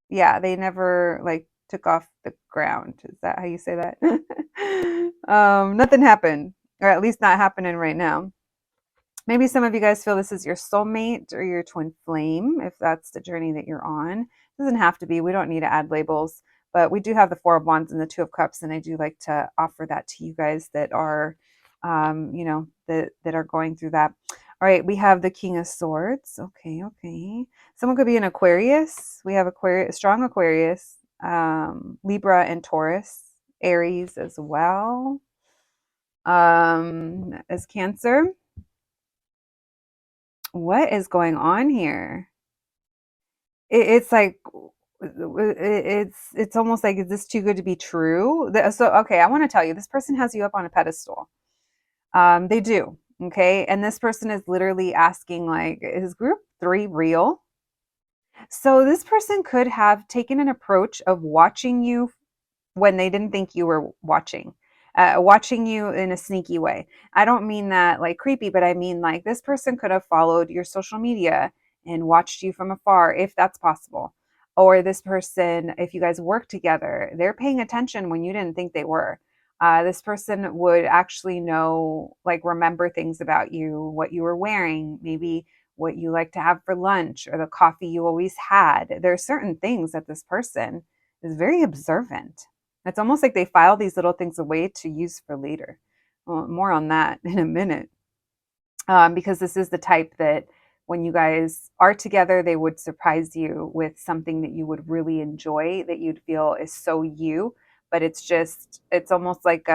Yeah, they never took off the ground. Is that how you say that? Nothing happened. or at least not happening right now. Maybe some of you guys feel this is your soulmate or your twin flame, if that's the journey that you're on. It doesn't have to be. We don't need to add labels, but we do have the Four of Wands and the Two of Cups, and I do like to offer that to you guys that are, that are going through that. All right, we have the King of Swords. Okay, okay. Someone could be an Aquarius. We have Aquarius, strong Aquarius, Libra and Taurus, Aries as well, as Cancer. What is going on here? It's like it's almost like, is this too good to be true? So okay, I want to tell you, this person has you up on a pedestal. They do. Okay, and this person is literally asking, like, is group 3 real? So this person could have taken an approach of watching you when they didn't think you were watching you in a sneaky way. I don't mean that like creepy, but I mean like this person could have followed your social media and watched you from afar, if that's possible. Or this person, if you guys work together, they're paying attention when you didn't think they were. This person would actually know, like, remember things about you, what you were wearing, maybe what you like to have for lunch, or the coffee you always had. There are certain things that this person is very observant. It's almost like they file these little things away to use for later. Well, more on that in a minute. Because this is the type that when you guys are together, they would surprise you with something that you would really enjoy, that you'd feel is so you. But it's almost like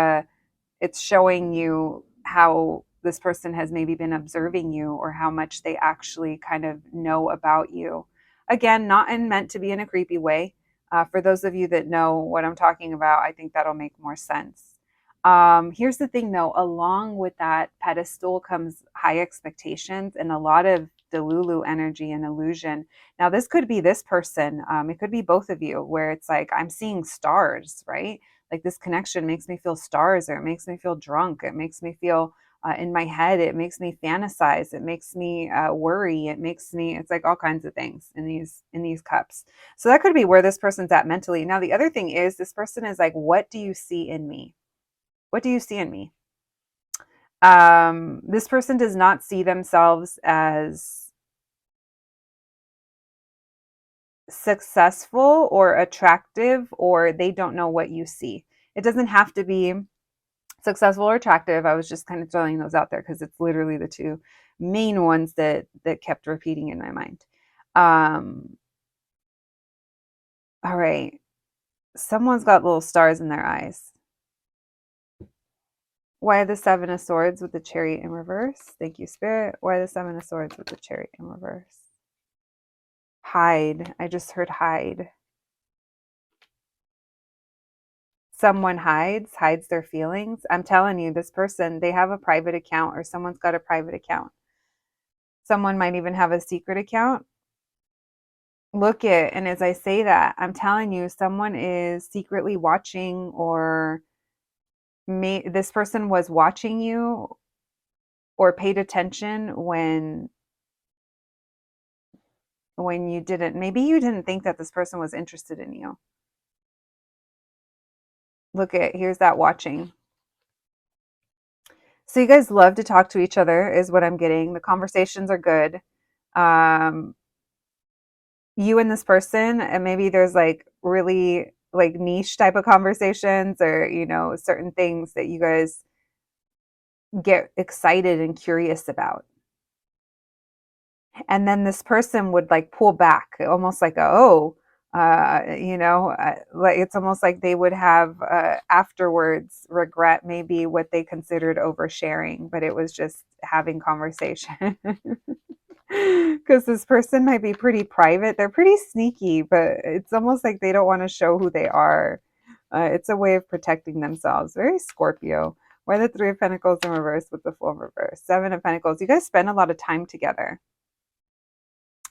it's showing you how this person has maybe been observing you, or how much they actually kind of know about you. Again, not meant to be in a creepy way. For those of you that know what I'm talking about, I think that'll make more sense. Here's the thing though, along with that pedestal comes high expectations and a lot of Delulu energy and illusion. Now, this could be this person. It could be both of you, where it's like, I'm seeing stars, right? Like, this connection makes me feel stars, or it makes me feel drunk. It makes me feel in my head. It makes me fantasize. It makes me worry. It's like all kinds of things in these cups. So that could be where this person's at mentally. Now, the other thing is, this person is like, what do you see in me? What do you see in me? This person does not see themselves as successful or attractive, or they don't know what you see. It doesn't have to be successful or attractive. I was just kind of throwing those out there because it's literally the two main ones that kept repeating in my mind. All right. Someone's got little stars in their eyes. Why the Seven of Swords with the Chariot in reverse? Thank you, Spirit. Why the Seven of Swords with the Chariot in reverse? Hide. I just heard hide. Someone hides their feelings. I'm telling you, this person, they have a private account, or someone's got a private account. Someone might even have a secret account. Look it, and as I say that, I'm telling you, someone is secretly watching, or this person was watching you or paid attention when you didn't. Maybe you didn't think that this person was interested in you. Look at, here's that watching. So you guys love to talk to each other, is what I'm getting. The conversations are good. You and this person, and maybe there's like really like niche type of conversations, or certain things that you guys get excited and curious about. And then this person would like pull back, almost like like it's almost like they would have afterwards regret maybe what they considered oversharing, but it was just having conversation. Because this person might be pretty private. They're pretty sneaky, but it's almost like they don't want to show who they are. It's a way of protecting themselves. Very Scorpio. Why the Three of Pentacles in reverse with the Fool of reverse? Seven of Pentacles. You guys spend a lot of time together.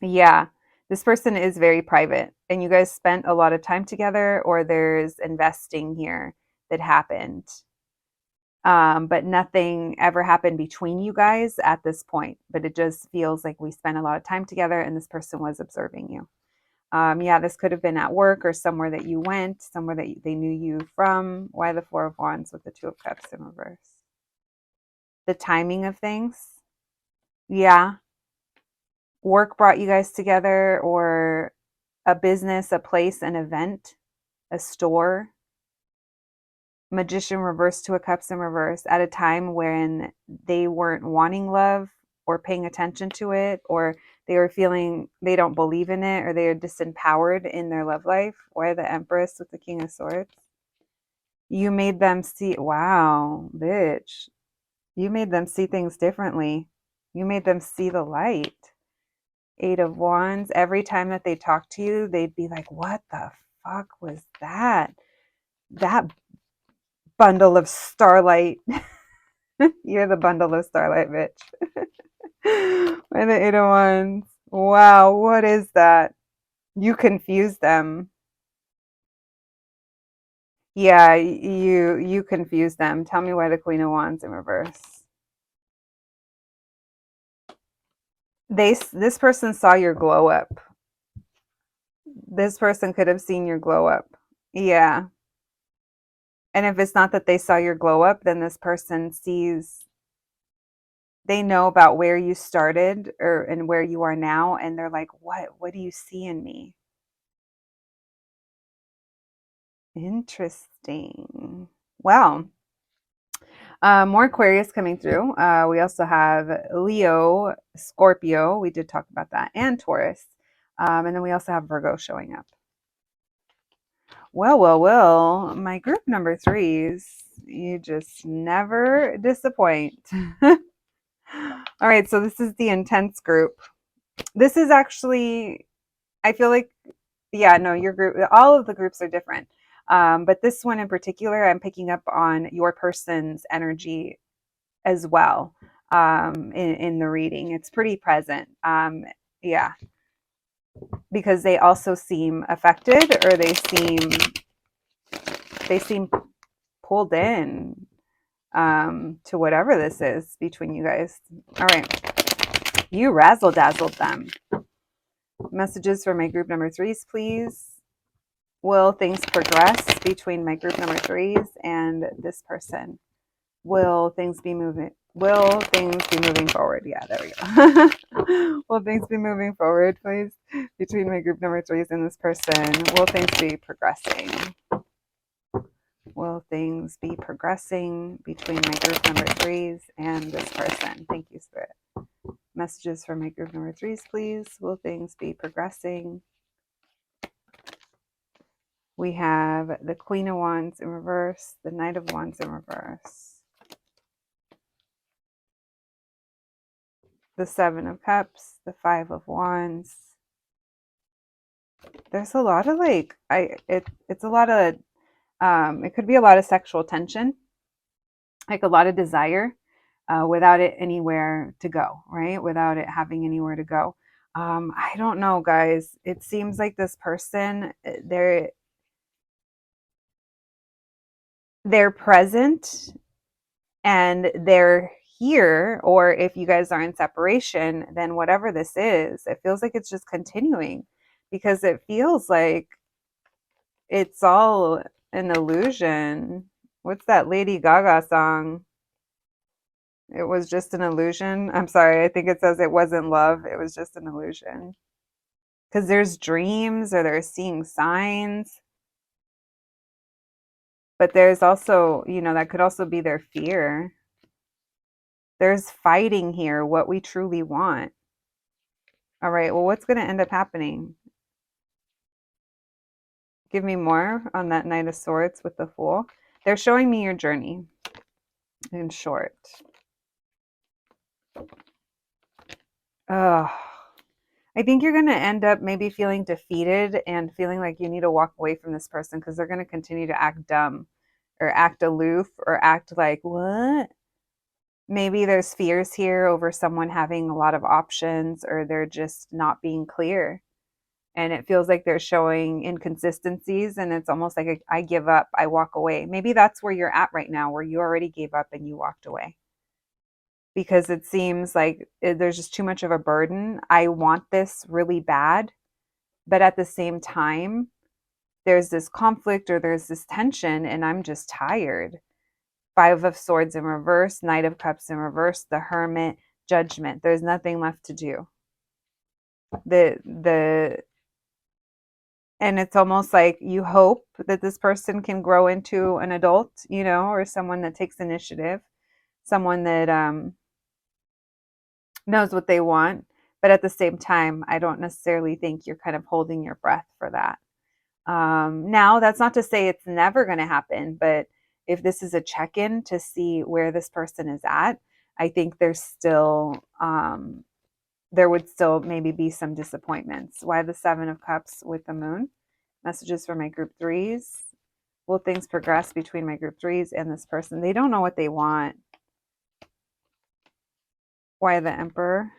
Yeah, this person is very private, and you guys spent a lot of time together, or there's investing here that happened. But nothing ever happened between you guys at this point. But it just feels like we spent a lot of time together, and this person was observing you. Yeah, this could have been at work, or somewhere that you went, somewhere that they knew you from. Why the Four of Wands with the Two of Cups in reverse? the timing of things. Yeah. Work brought you guys together, or a business, a place, an event, a store. Magician reversed to a cups in reverse at a time when they weren't wanting love or paying attention to it, or they were feeling they don't believe in it, or they are disempowered in their love life. Or the Empress with the King of Swords. You made them see, wow, bitch. You made them see things differently. You made them see the light. Eight of Wands. Every time that they talk to you, they'd be like, what the fuck was that? That bundle of starlight. You're the bundle of starlight, bitch. By the Eight of Wands. Wow, what is that? You confuse them. Yeah, you confuse them. Tell me why the Queen of Wands in reverse. This person saw your glow up. This person could have seen your glow up. Yeah. And if it's not that they saw your glow up, then this person sees, they know about where you started or and where you are now, and they're like, what do you see in me? Interesting. Well, more Aquarius coming through. We also have Leo, Scorpio. We did talk about that, and Taurus. And then we also have Virgo showing up. Well, my group number threes, you just never disappoint. All right, so this is the intense group. This is actually, I feel like, yeah, no, your group, all of the groups are different. But this one in particular, I'm picking up on your person's energy as well in the reading. It's pretty present. Yeah, because they also seem affected, or they seem pulled in to whatever this is between you guys. All right, you razzle dazzled them. Messages for my group number threes, please. Will things progress between my group number threes and this person? Will things be moving? Will things be moving forward? Yeah, there we go. Will things be moving forward, please, between my group number threes and this person? Will things be progressing? Will things be progressing between my group number threes and this person? Thank you, Spirit. Messages for my group number threes, please. Will things be progressing? We have the Queen of Wands in reverse, the Knight of Wands in reverse, the Seven of Cups, the Five of Wands. There's a lot of it's a lot of, it could be a lot of sexual tension, like a lot of desire, without it anywhere to go, right? Without it having anywhere to go. I don't know, guys. It seems like this person, they're present and they're here, or if you guys are in separation, then whatever this is, it feels like it's just continuing, because it feels like it's all an illusion. What's that Lady Gaga song? It was just an illusion. I'm sorry, I think it says it wasn't love, it was just an illusion. Because there's dreams, or they're seeing signs, but there's also, that could also be their fear. There's fighting here, what we truly want. All right, well, what's going to end up happening? Give me more on that Knight of Swords with the Fool. They're showing me your journey, in short. I think you're going to end up maybe feeling defeated and feeling like you need to walk away from this person, because they're going to continue to act dumb, or act aloof, or act like, what? Maybe there's fears here over someone having a lot of options, or they're just not being clear. And it feels like they're showing inconsistencies, and it's almost like I give up, I walk away. Maybe that's where you're at right now, where you already gave up and you walked away. Because it seems like there's just too much of a burden. I want this really bad, but at the same time, there's this conflict, or there's this tension, and I'm just tired. Five of Swords in reverse, Knight of Cups in reverse, the Hermit, Judgment. There's nothing left to do. And it's almost like you hope that this person can grow into an adult, or someone that takes initiative, someone that knows what they want. But at the same time, I don't necessarily think you're kind of holding your breath for that. Now, that's not to say it's never going to happen, but if this is a check-in to see where this person is at, I think there would still maybe be some disappointments. Why the Seven of Cups with the Moon? Messages for my group threes. Will things progress between my group threes and this person? They don't know what they want. Why the Emperor?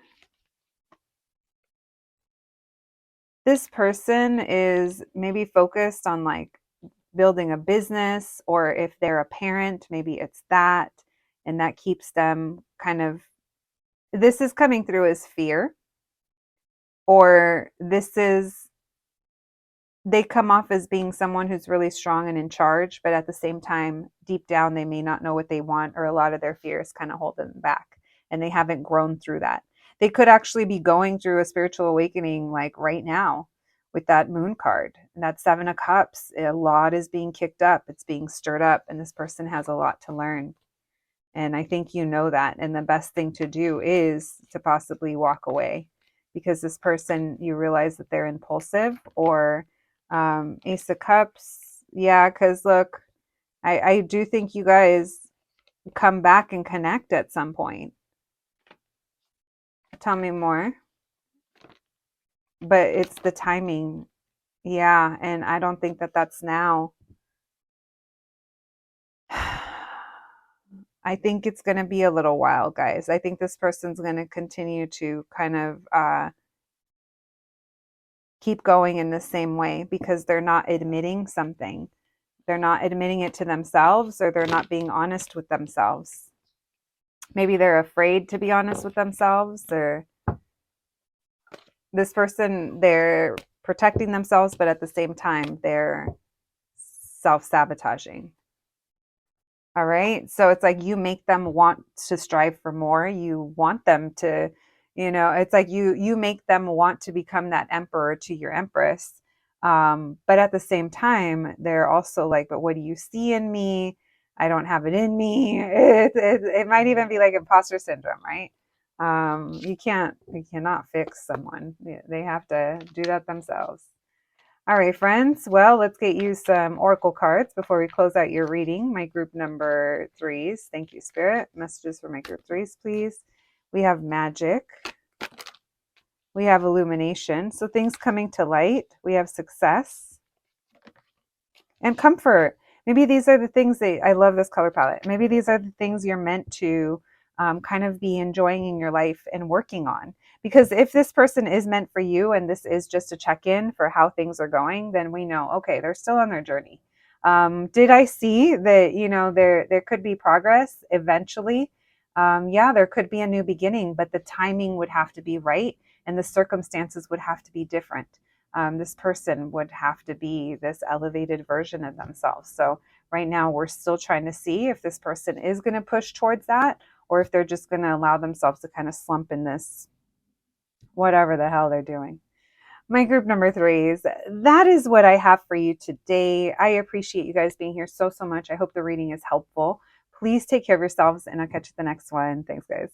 This person is maybe focused on like building a business, or if they're a parent, maybe it's that, and that keeps them kind of, this is coming through as fear, or they come off as being someone who's really strong and in charge, but at the same time, deep down, they may not know what they want, or a lot of their fears kind of hold them back, and they haven't grown through that. They could actually be going through a spiritual awakening like right now with that Moon card. And that Seven of Cups, a lot is being kicked up. It's being stirred up, and this person has a lot to learn. And I think you know that. And the best thing to do is to possibly walk away, because this person, you realize that they're impulsive, or Ace of Cups. Yeah, because look, I do think you guys come back and connect at some point. Tell me more. But it's the timing. Yeah, and I don't think that that's now. I think it's going to be a little while, guys. I think this person's going to continue to kind of keep going in the same way, because they're not admitting something. They're not admitting it to themselves, or they're not being honest with themselves. Maybe they're afraid to be honest with themselves, or this person, they're protecting themselves, but at the same time, they're self-sabotaging. All right. So it's like you make them want to strive for more. You want them to, it's like you make them want to become that emperor to your empress. But at the same time, they're also like, but what do you see in me? I don't have it in me. It might even be like imposter syndrome, right? You cannot fix someone. They have to do that themselves. All right, friends. Well, let's get you some oracle cards before we close out your reading. My group number threes. Thank you, Spirit. Messages for my group threes, please. We have magic. We have illumination. So things coming to light. We have success and comfort. Maybe these are the things that I love this color palette. Maybe these are the things you're meant to kind of be enjoying in your life and working on. Because if this person is meant for you, and this is just a check-in for how things are going, then we know, okay, they're still on their journey. Did I see that, there could be progress eventually? Yeah, there could be a new beginning, but the timing would have to be right, and the circumstances would have to be different. This person would have to be this elevated version of themselves. So right now we're still trying to see if this person is going to push towards that, or if they're just going to allow themselves to kind of slump in this, whatever the hell they're doing. My group number threes, that is what I have for you today. I appreciate you guys being here so much. I hope the reading is helpful. Please take care of yourselves, and I'll catch you the next one. Thanks, guys.